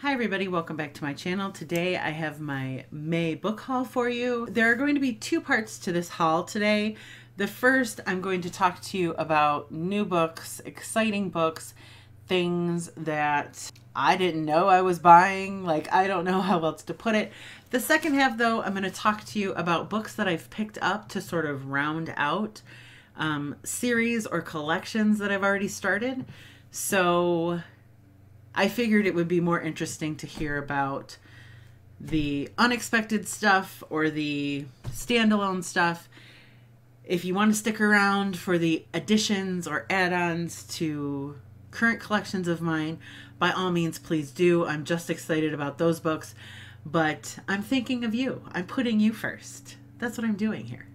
Hi everybody, welcome back to my channel. Today I have my May book haul for you. There are going to be two parts to this haul today. The first, I'm going to talk to you about new books, exciting books, things that I didn't know I was buying. Like, I don't know how else to put it. The second half though, I'm going to talk to you about books that I've picked up to sort of round out series or collections that I've already started. So I figured it would be more interesting to hear about the unexpected stuff or the standalone stuff. If you want to stick around for the additions or add-ons to current collections of mine, by all means, please do. I'm just excited about those books, but I'm thinking of you. I'm putting you first. That's what I'm doing here.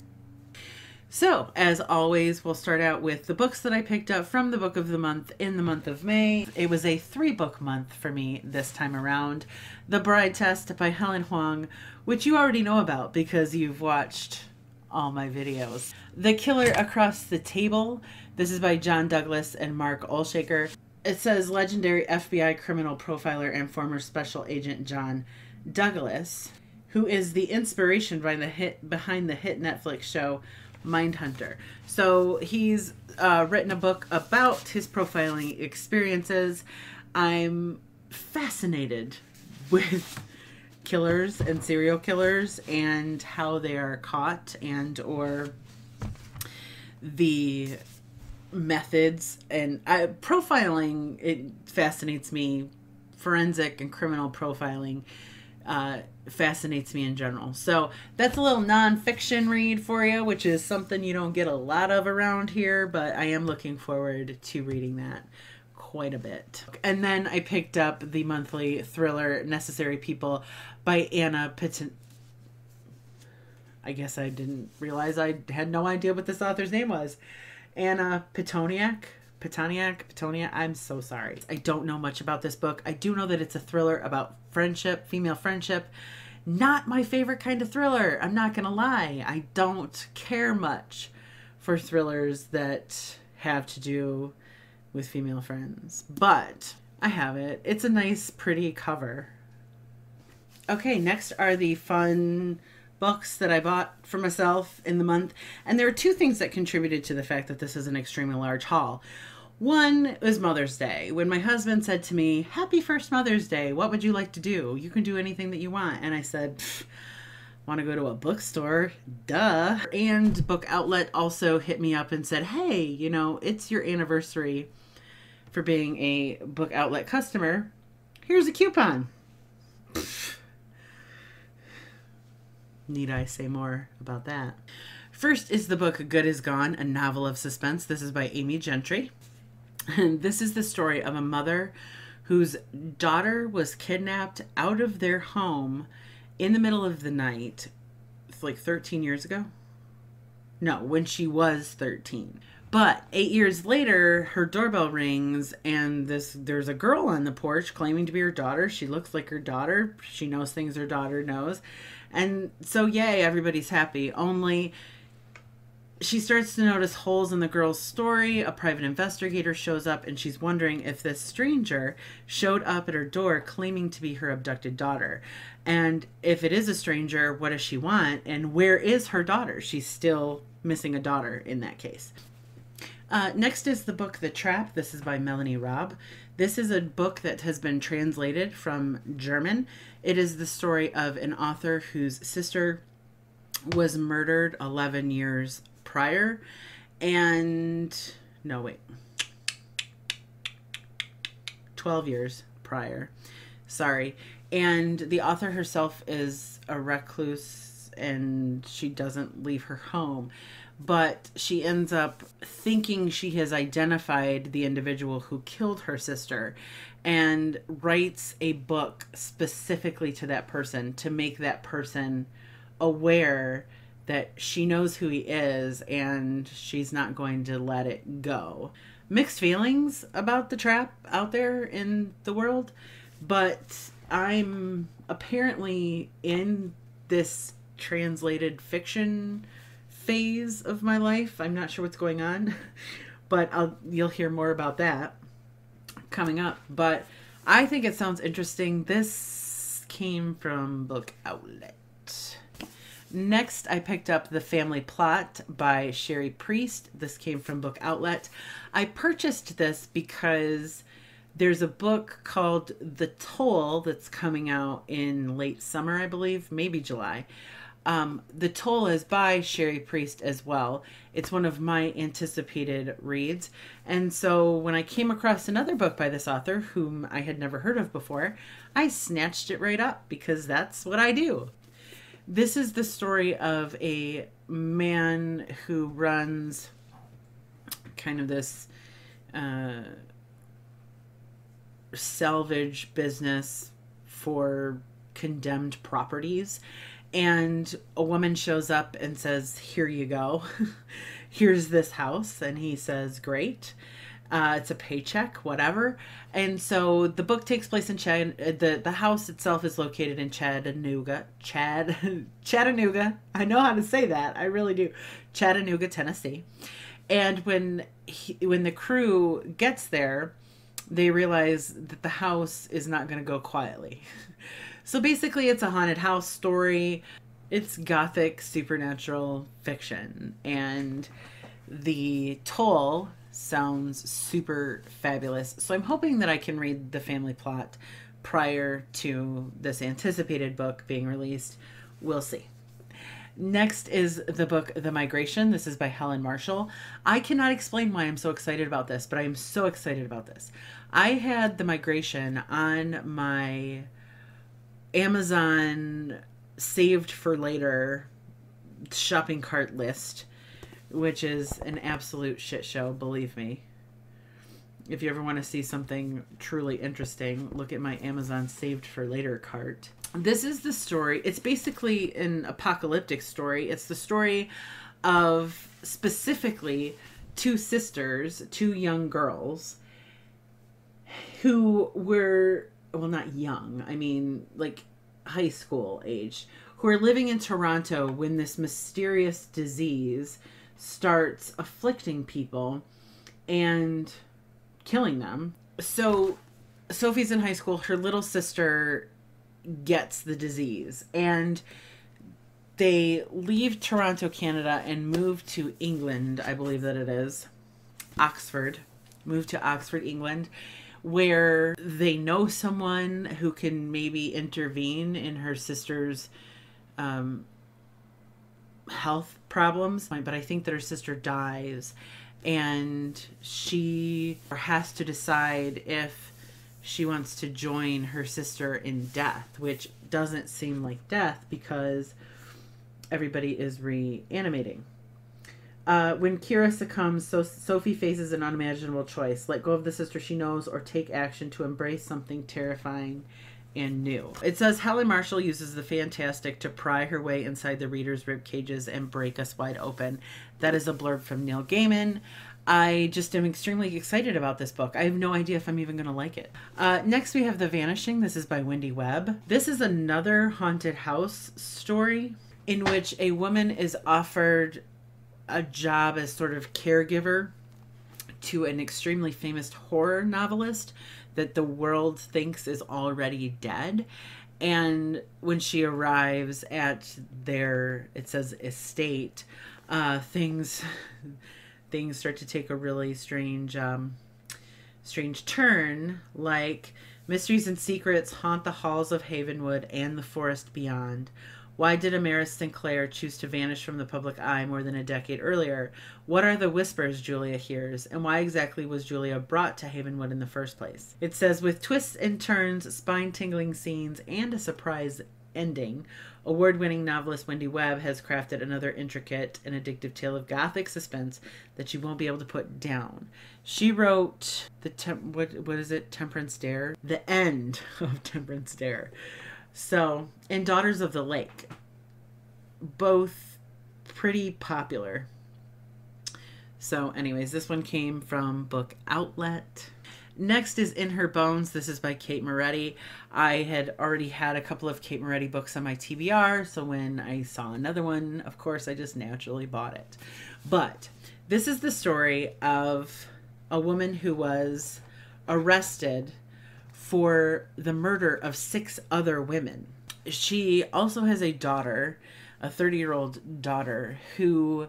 So, as always, we'll start out with the books that I picked up from the book of the month in the month of May. It was a 3-book month for me this time around. The Bride Test by Helen Hoang, which you already know about because you've watched all my videos. The Killer Across the Table. This is by John Douglas and Mark Olshaker. It says legendary FBI criminal profiler and former special agent John Douglas, who is the inspiration behind the hit Netflix show Mindhunter. So he's written a book about his profiling experiences. I'm fascinated with killers and serial killers and how they are caught and or the methods and profiling. It fascinates me. Forensic and criminal profiling fascinates me in general. So that's a little nonfiction read for you, which is something you don't get a lot of around here, but I am looking forward to reading that quite a bit. And then I picked up the monthly thriller Necessary People by Anna Pitton. I guess I didn't realize I had no idea what this author's name was. Anna Pitoniak. I'm so sorry. I don't know much about this book. I do know that it's a thriller about friendship, female friendship. Not my favorite kind of thriller. I'm not going to lie. I don't care much for thrillers that have to do with female friends. But I have it. It's a nice, pretty cover. Okay, next are the fun books that I bought for myself in the month. And there are two things that contributed to the fact that this is an extremely large haul. One was Mother's Day. When my husband said to me, "Happy first Mother's Day, what would you like to do? You can do anything that you want." And I said, "Want to go to a bookstore? Duh." And Book Outlet also hit me up and said, "Hey, you know, it's your anniversary for being a Book Outlet customer. Here's a coupon." Need I say more about that? First is the book Good Is Gone, a novel of suspense. This is by Amy Gentry. And this is the story of a mother whose daughter was kidnapped out of their home in the middle of the night, like 13 years ago. No, when she was 13. But 8 years later, her doorbell rings and there's a girl on the porch claiming to be her daughter. She looks like her daughter. She knows things her daughter knows. And so, yay, everybody's happy. Only she starts to notice holes in the girl's story. A private investigator shows up and she's wondering if this stranger showed up at her door claiming to be her abducted daughter. And if it is a stranger, what does she want? And where is her daughter? She's still missing a daughter in that case. Next is the book The Trap. This is by Melanie Raab. This is a book that has been translated from German. It is the story of an author whose sister was murdered 11 years prior. And no, wait. 12 years prior. Sorry. And the author herself is a recluse and she doesn't leave her home. But she ends up thinking she has identified the individual who killed her sister and writes a book specifically to that person to make that person aware that she knows who he is and she's not going to let it go. Mixed feelings about The Trap out there in the world, but I'm apparently in this translated fiction phase of my life. I'm not sure what's going on, but you'll hear more about that coming up. But I think it sounds interesting. This came from Book Outlet. Next, I picked up The Family Plot by Sherry Priest. This came from Book Outlet. I purchased this because there's a book called The Toll that's coming out in late summer, I believe, maybe July. The Toll is by Sherry Priest as well. It's one of my anticipated reads. And so when I came across another book by this author, whom I had never heard of before, I snatched it right up because that's what I do. This is the story of a man who runs kind of this salvage business for condemned properties. And a woman shows up and says, "Here you go. Here's this house." And he says, "Great. It's a paycheck, whatever." And so the book takes place in the house itself is located in Chattanooga. Chattanooga. I know how to say that. I really do. Chattanooga, Tennessee. And when the crew gets there, they realize that the house is not going to go quietly. So basically it's a haunted house story. It's gothic supernatural fiction. And The Toll sounds super fabulous. So I'm hoping that I can read The Family Plot prior to this anticipated book being released. We'll see. Next is the book The Migration. This is by Helen Marshall. I cannot explain why I'm so excited about this, but I am so excited about this. I had The Migration on my Amazon saved for later shopping cart list, which is an absolute shit show, believe me. If you ever want to see something truly interesting, look at my Amazon saved for later cart. This is the story. It's basically an apocalyptic story. It's the story of specifically two sisters, two young girls who were, well, not young, I mean like high school age, who are living in Toronto when this mysterious disease starts afflicting people and killing them. So Sophie's in high school. Her little sister gets the disease, and they leave Toronto, Canada, and move to England. I believe that it is Oxford. Move to Oxford, England, where they know someone who can maybe intervene in her sister's health problems. But I think that her sister dies, and she has to decide if she wants to join her sister in death, which doesn't seem like death because everybody is reanimating. When Kira succumbs, Sophie faces an unimaginable choice: let go of the sister she knows or take action to embrace something terrifying and new. It says Helen Marshall uses the fantastic to pry her way inside the reader's rib cages and break us wide open. That is a blurb from Neil Gaiman. I just am extremely excited about this book. I have no idea if I'm even going to like it. Next we have The Vanishing. This is by Wendy Webb. This is another haunted house story in which a woman is offered a job as sort of caregiver to an extremely famous horror novelist that the world thinks is already dead. And when she arrives at their, it says, estate, things start to take a really strange turn. Like, mysteries and secrets haunt the halls of Havenwood and the forest beyond. Why did Amaris Sinclair choose to vanish from the public eye more than a decade earlier? What are the whispers Julia hears? And why exactly was Julia brought to Havenwood in the first place? It says, with twists and turns, spine-tingling scenes, and a surprise ending, award-winning novelist Wendy Webb has crafted another intricate and addictive tale of gothic suspense that you won't be able to put down. She wrote Temperance Dare? The end of Temperance Dare. So, and Daughters of the Lake. Both pretty popular. So anyways, this one came from Book Outlet. Next is In Her Bones. This is by Kate Moretti. I had already had a couple of Kate Moretti books on my TBR, so when I saw another one, of course, I just naturally bought it. But this is the story of a woman who was arrested for the murder of 6 other women. She also has a daughter, a 30-year-old daughter, who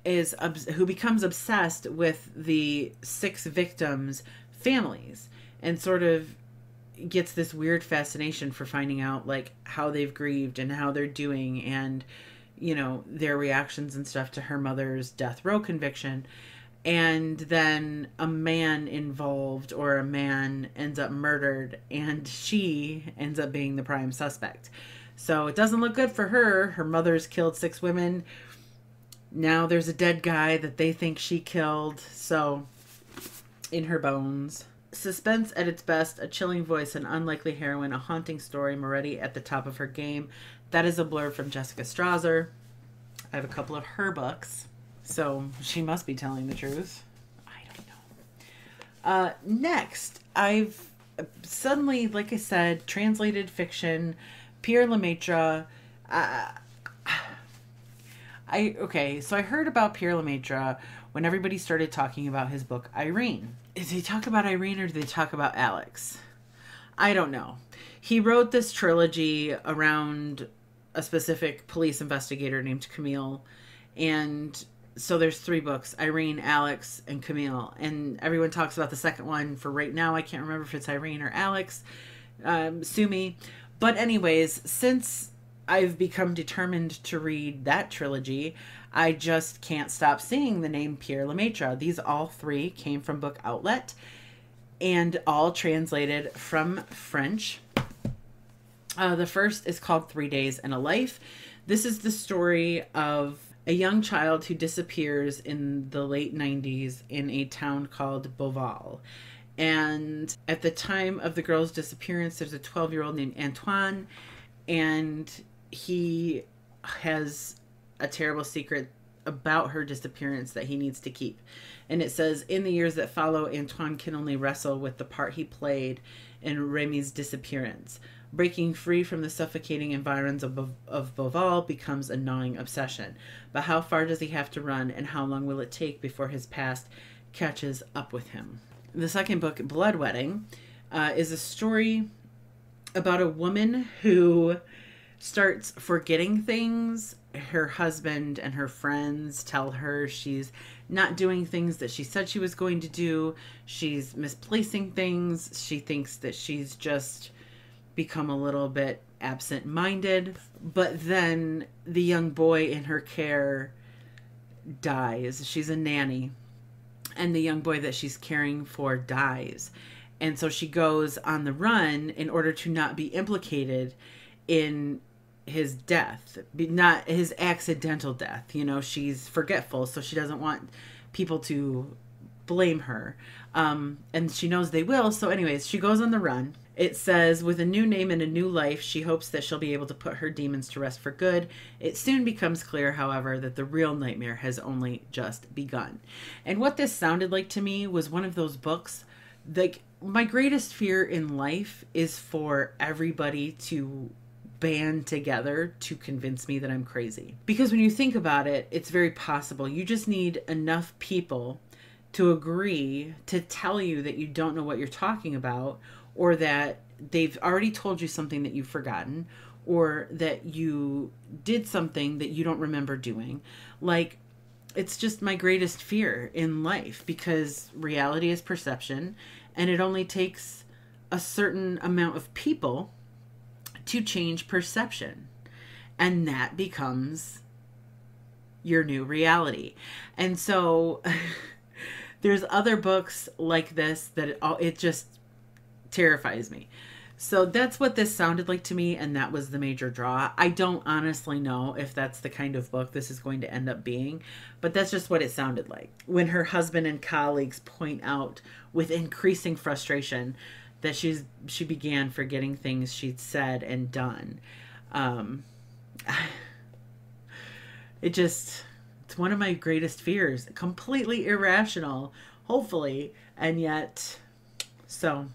becomes obsessed with the 6 victims' families and sort of gets this weird fascination for finding out like how they've grieved and how they're doing, and their reactions and stuff to her mother's death row conviction. And then a man involved, or a man ends up murdered, and she ends up being the prime suspect. So it doesn't look good for her. Her mother's killed 6 women. Now there's a dead guy that they think she killed, so in her bones. Suspense at its best, a chilling voice, an unlikely heroine, a haunting story, Moretti at the top of her game. That is a blurb from Jessica Strasser. I have a couple of her books, so she must be telling the truth. I don't know. Next, I've suddenly, like I said, translated fiction, Pierre Lemaitre. So I heard about Pierre Lemaitre when everybody started talking about his book, Irene. Did they talk about Irene or did they talk about Alex? I don't know. He wrote this trilogy around a specific police investigator named Camille. And so there's 3 books, Irene, Alex, and Camille. And everyone talks about the second one for right now. I can't remember if it's Irene or Alex. Sue me. But anyways, since I've become determined to read that trilogy, I just can't stop seeing the name Pierre Lemaitre. These all 3 came from Book Outlet and all translated from French. The first is called 3 Days and a Life. This is the story of a young child who disappears in the late 90s in a town called Beauval. And at the time of the girl's disappearance, there's a 12-year-old named Antoine, and he has a terrible secret about her disappearance that he needs to keep. And it says, in the years that follow, Antoine can only wrestle with the part he played in Remy's disappearance. Breaking free from the suffocating environs of Beauval becomes a gnawing obsession. But how far does he have to run, and how long will it take before his past catches up with him? The second book, Blood Wedding, is a story about a woman who starts forgetting things. Her husband and her friends tell her she's not doing things that she said she was going to do. She's misplacing things. She thinks that she's just become a little bit absent-minded. But then the young boy in her care dies. She's a nanny. And the young boy that she's caring for dies. And so she goes on the run in order to not be implicated in his death, not his accidental death. She's forgetful, so she doesn't want people to blame her. And she knows they will. So anyways, she goes on the run. It says, with a new name and a new life, she hopes that she'll be able to put her demons to rest for good. It soon becomes clear, however, that the real nightmare has only just begun. And what this sounded like to me was one of those books, like, my greatest fear in life is for everybody to band together to convince me that I'm crazy. Because when you think about it, it's very possible. You just need enough people to agree to tell you that you don't know what you're talking about, or that they've already told you something that you've forgotten, or that you did something that you don't remember doing. Like, it's just my greatest fear in life, because reality is perception, and it only takes a certain amount of people to change perception. And that becomes your new reality. And so there's other books like this that it just terrifies me. So that's what this sounded like to me, and that was the major draw. I don't honestly know if that's the kind of book this is going to end up being, but that's just what it sounded like. When her husband and colleagues point out with increasing frustration that she began forgetting things she'd said and done. It's one of my greatest fears. Completely irrational, hopefully, and yet, so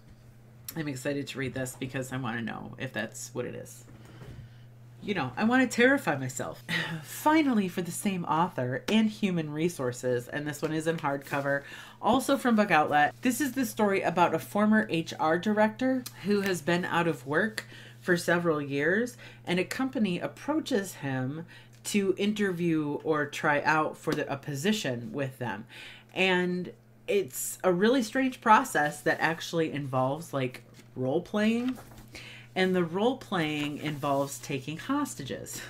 I'm excited to read this because I want to know if that's what it is. I want to terrify myself. Finally, for the same author and Human Resources, and this one is in hardcover, also from Book Outlet. This is the story about a former HR director who has been out of work for several years, and a company approaches him to interview or try out for a position with them. And it's a really strange process that actually involves like role playing. And the role playing involves taking hostages.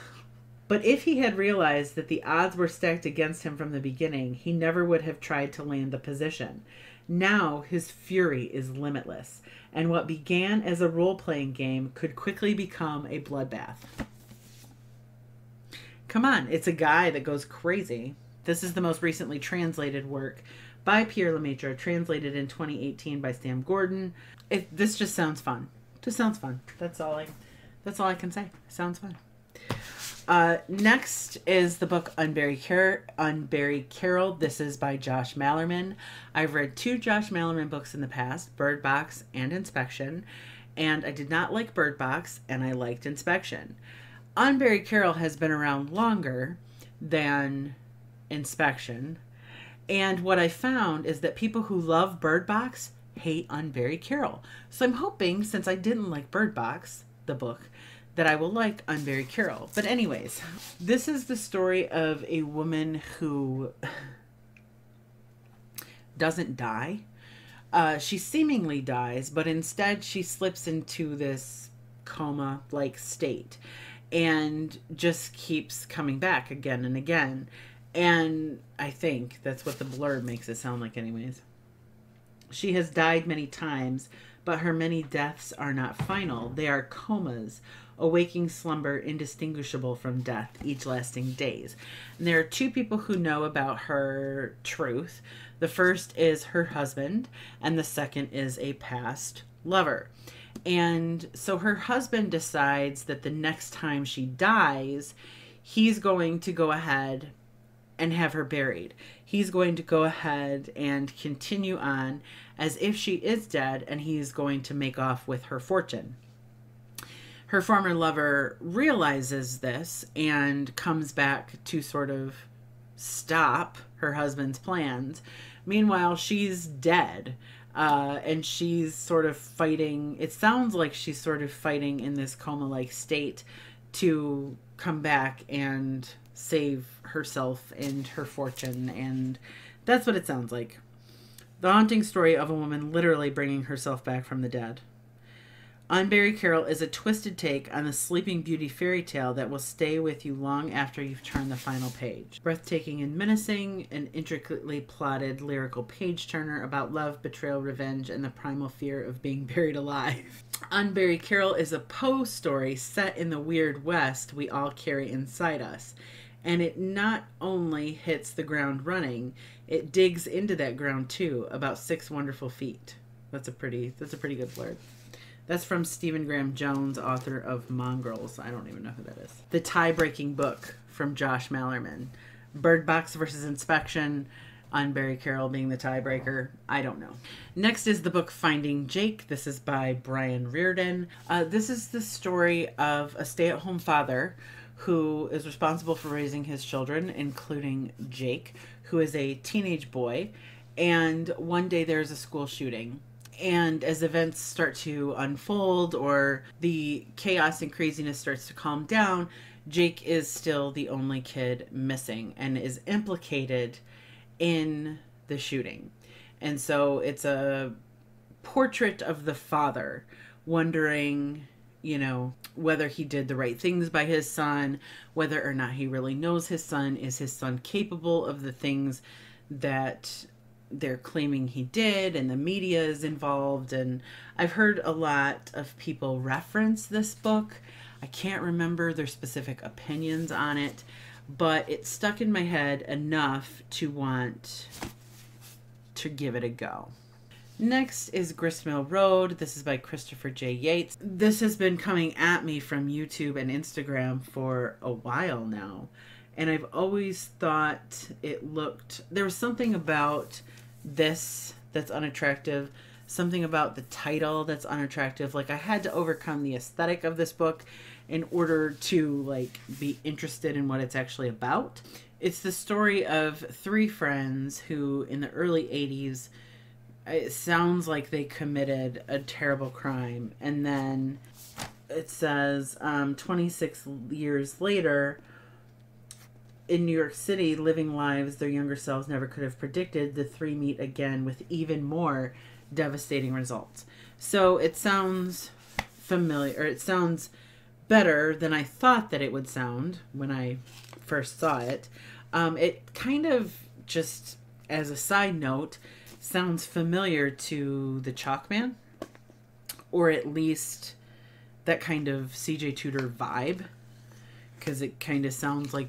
But if he had realized that the odds were stacked against him from the beginning, he never would have tried to land the position. Now his fury is limitless, and what began as a role playing game could quickly become a bloodbath. Come on, it's a guy that goes crazy. This is the most recently translated work by Pierre Lemaitre, translated in 2018 by Sam Gordon. This just sounds fun. Just sounds fun. That's all I can say. Sounds fun. Next is the book Unbury Carol. This is by Josh Malerman. I've read 2 Josh Malerman books in the past, Bird Box and Inspection, and I did not like Bird Box, and I liked Inspection. Unbury Carol has been around longer than Inspection, and what I found is that people who love Bird Box hate Unbury Carol. So I'm hoping, since I didn't like Bird Box, the book, that I will like Unbury Carol. But anyways, this is the story of a woman who doesn't die. She seemingly dies, but instead she slips into this coma-like state and just keeps coming back again and again. And I think that's what the blurb makes it sound like anyways. She has died many times, but her many deaths are not final. They are comas, a waking slumber indistinguishable from death, each lasting days. And there are 2 people who know about her truth. The first is her husband, and the second is a past lover. And so her husband decides that the next time she dies, he's going to go ahead and have her buried. He's going to go ahead and continue on as if she is dead, and he's going to make off with her fortune. Her former lover realizes this and comes back to sort of stop her husband's plans. Meanwhile, she's dead, and she's sort of fighting. It sounds like she's sort of fighting in this coma-like state to come back and save herself and her fortune, and that's what it sounds like. The haunting story of a woman literally bringing herself back from the dead. Unbury Carol is a twisted take on the Sleeping Beauty fairy tale that will stay with you long after you've turned the final page. Breathtaking and menacing, an intricately plotted lyrical page-turner about love, betrayal, revenge, and the primal fear of being buried alive. Unbury Carol is a Poe story set in the weird West we all carry inside us. And it not only hits the ground running, it digs into that ground too, about 6 wonderful feet. That's a pretty good blurb. That's from Stephen Graham Jones, author of Mongrels. I don't even know who that is. The tie-breaking book from Josh Malerman. Bird Box versus Inspection. Unbury Carol being the tiebreaker. I don't know. Next is the book Finding Jake. This is by Brian Reardon. This is the story of a stay-at-home father who is responsible for raising his children, including Jake, who is a teenage boy. And one day there's a school shooting. And as events start to unfold, or the chaos and craziness starts to calm down, Jake is still the only kid missing and is implicated in the shooting. And so it's a portrait of the father wondering, whether he did the right things by his son, whether or not he really knows his son. Is his son capable of the things that they're claiming he did? And the media is involved. And I've heard a lot of people reference this book. I can't remember their specific opinions on it, but it stuck in my head enough to want to give it a go. Next is Gristmill Road. This is by Christopher J. Yates. This has been coming at me from YouTube and Instagram for a while now. And I've always thought there was something about this that's unattractive. something about the title that's unattractive. Like, I had to overcome the aesthetic of this book in order to like be interested in what it's actually about. It's the story of three friends who in the early 80s, it sounds like they committed a terrible crime, and then it says 26 years later in New York City, living lives their younger selves never could have predicted, the three meet again with even more devastating results. So it sounds familiar, or it sounds better than I thought that it would sound when I first saw it. It kind of, just as a side note, sounds familiar to The Chalkman, or at least that kind of CJ Tudor vibe, because it kind of sounds like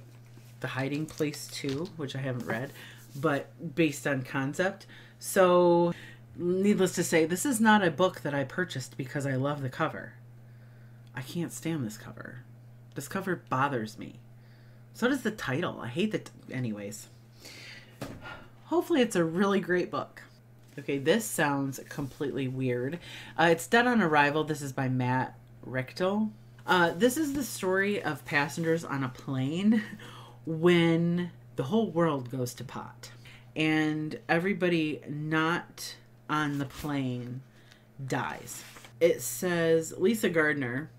The Hiding Place too, which I haven't read, but based on concept. So needless to say, this is not a book that I purchased because I love the cover. I can't stand this cover. This cover bothers me. So does the title. I hate that. Anyways, hopefully it's a really great book. Okay, this sounds completely weird. It's Dead on Arrival. This is by Matt Richtel. This is the story of passengers on a plane when the whole world goes to pot and everybody not on the plane dies. It says Lisa Gardner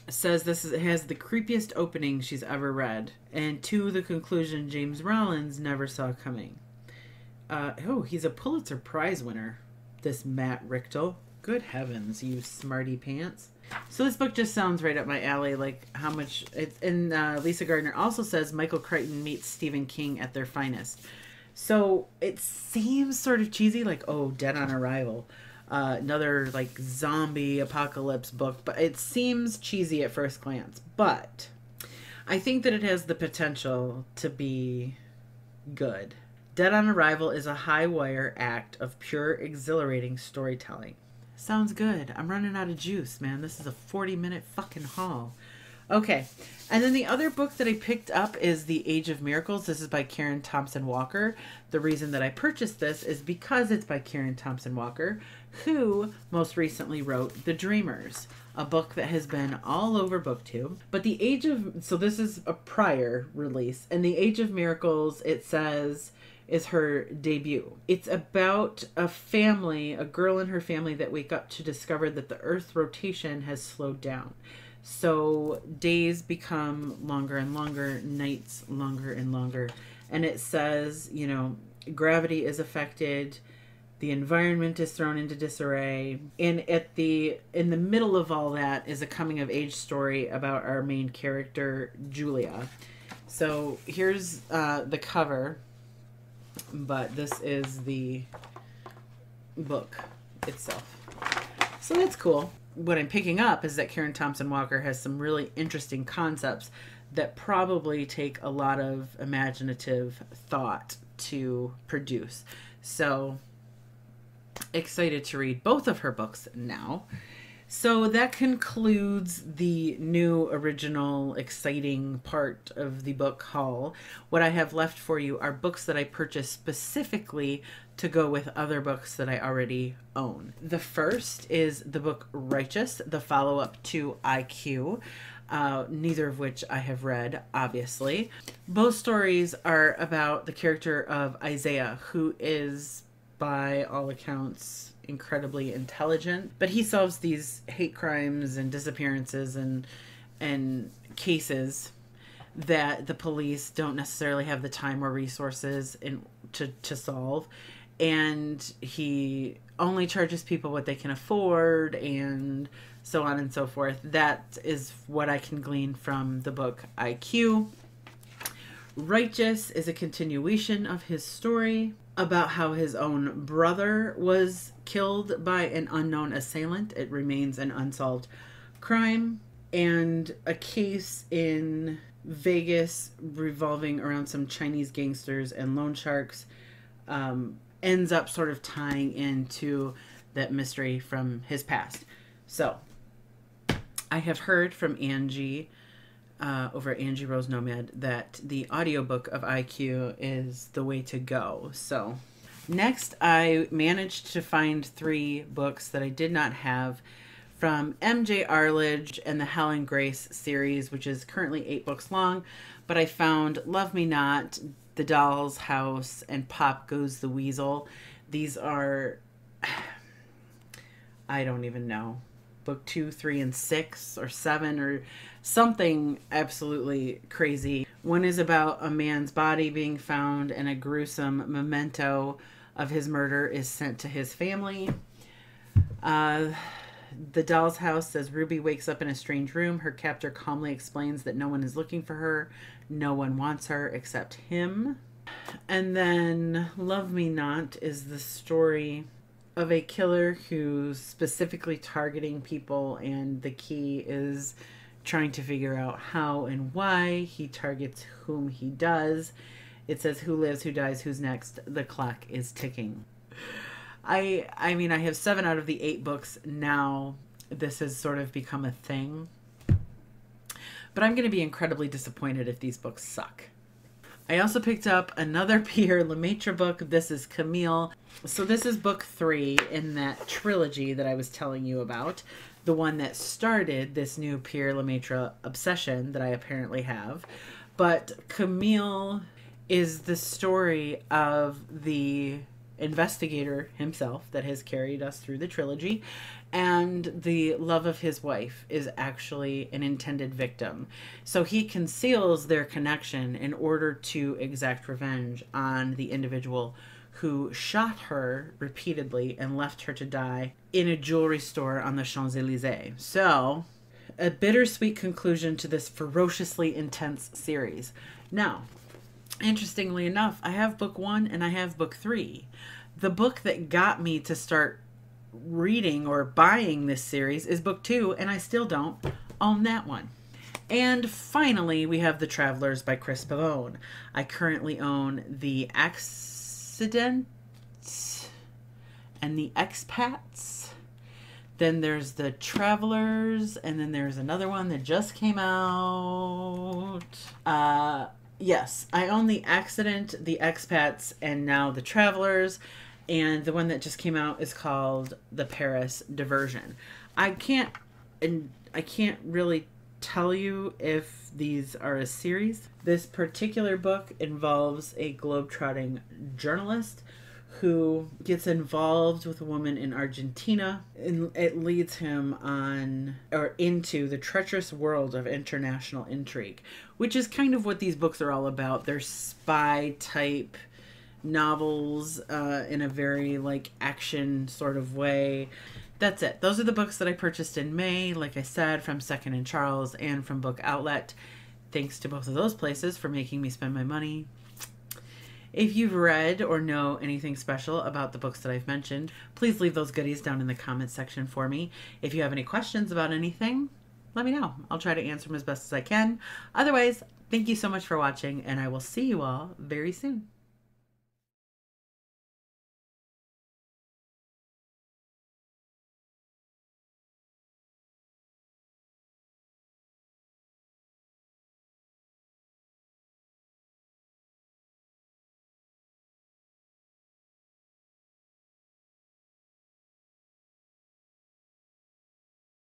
says it has the creepiest opening she's ever read, and to the conclusion James Rollins never saw coming. He's a Pulitzer Prize winner, this Matt Richtel. Good heavens, you smarty pants. So this book just sounds right up my alley, like how much it's. And Lisa Gardner also says Michael Crichton meets Stephen King at their finest. So it seems sort of cheesy, like, oh, Dead on Arrival, another like zombie apocalypse book, but it seems cheesy at first glance. But I think that it has the potential to be good. Dead on Arrival is a high wire act of pure, exhilarating storytelling. Sounds good. I'm running out of juice, man. This is a 40-minute fucking haul. Okay. And then the other book that I picked up is The Age of Miracles. This is by Karen Thompson Walker. The reason that I purchased this is because it's by Karen Thompson Walker, who most recently wrote The Dreamers, a book that has been all over BookTube. But so this is a prior release. And The Age of Miracles, it says, is her debut. It's about a girl and her family that wake up to discover that the Earth's rotation has slowed down. So days become longer and longer, nights longer and longer. And it says, gravity is affected, the environment is thrown into disarray. And in the middle of all that is a coming of age story about our main character, Julia. So here's the cover. But this is the book itself. So that's cool. What I'm picking up is that Karen Thompson Walker has some really interesting concepts that probably take a lot of imaginative thought to produce. So excited to read both of her books now. So that concludes the new, original, exciting part of the book haul. What I have left for you are books that I purchased specifically to go with other books that I already own. The first is the book Righteous, the follow-up to IQ, neither of which I have read, obviously. Both stories are about the character of Isaiah, who is, by all accounts, incredibly intelligent, but he solves these hate crimes and disappearances and cases that the police don't necessarily have the time or resources to solve, and he only charges people what they can afford, and so on and so forth. That is what I can glean from the book IQ. Righteous is a continuation of his story about how his own brother was killed by an unknown assailant. It remains an unsolved crime, and a case in Vegas revolving around some Chinese gangsters and loan sharks ends up sort of tying into that mystery from his past. So I have heard from Angie over at Angie Rose Nomad that the audiobook of IQ is the way to go. So Next, I managed to find 3 books that I did not have from M.J. Arledge and the Helen Grace series, which is currently 8 books long. But I found Love Me Not, The Doll's House, and Pop Goes the Weasel. These are, I don't even know, book 2, 3, and 6, or 7, or something absolutely crazy. One is about a man's body being found, and a gruesome memento of his murder is sent to his family. The Doll's House says Ruby wakes up in a strange room. Her captor calmly explains that no one is looking for her. No one wants her except him. And then Love Me Not is the story of a killer who's specifically targeting people, and the key is trying to figure out how and why he targets whom he does. It says who lives, who dies, who's next. The clock is ticking. I mean, I have 7 out of the 8 books now. This has sort of become a thing. But I'm going to be incredibly disappointed if these books suck. I also picked up another Pierre Lemaitre book. This is Camille. So this is book 3 in that trilogy that I was telling you about. The one that started this new Pierre Lemaitre obsession that I apparently have. But Camille is the story of the investigator himself that has carried us through the trilogy, and the love of his wife is actually an intended victim. So he conceals their connection in order to exact revenge on the individual who shot her repeatedly and left her to die in a jewelry store on the Champs-Elysees. So, a bittersweet conclusion to this ferociously intense series. Now, interestingly enough, I have book 1 and I have book 3. The book that got me to start reading or buying this series is book 2, and I still don't own that one. And finally, we have The Travelers by Chris Pavone. I currently own The Accident and The Expats. Then there's The Travelers, and then there's another one that just came out. Yes, I own The Accident, The Expats, and now The Travelers. And the one that just came out is called The Paris Diversion. I can't really tell you if these are a series. This particular book involves a globetrotting journalist who gets involved with a woman in Argentina, and it leads him on or into the treacherous world of international intrigue, which is kind of what these books are all about. They're spy type novels in a very like action sort of way. That's it. Those are the books that I purchased in May, like I said, from Second and Charles and from Book Outlet. Thanks to both of those places for making me spend my money. If you've read or know anything special about the books that I've mentioned, please leave those goodies down in the comments section for me. If you have any questions about anything, let me know. I'll try to answer them as best as I can. Otherwise, thank you so much for watching, and I will see you all very soon.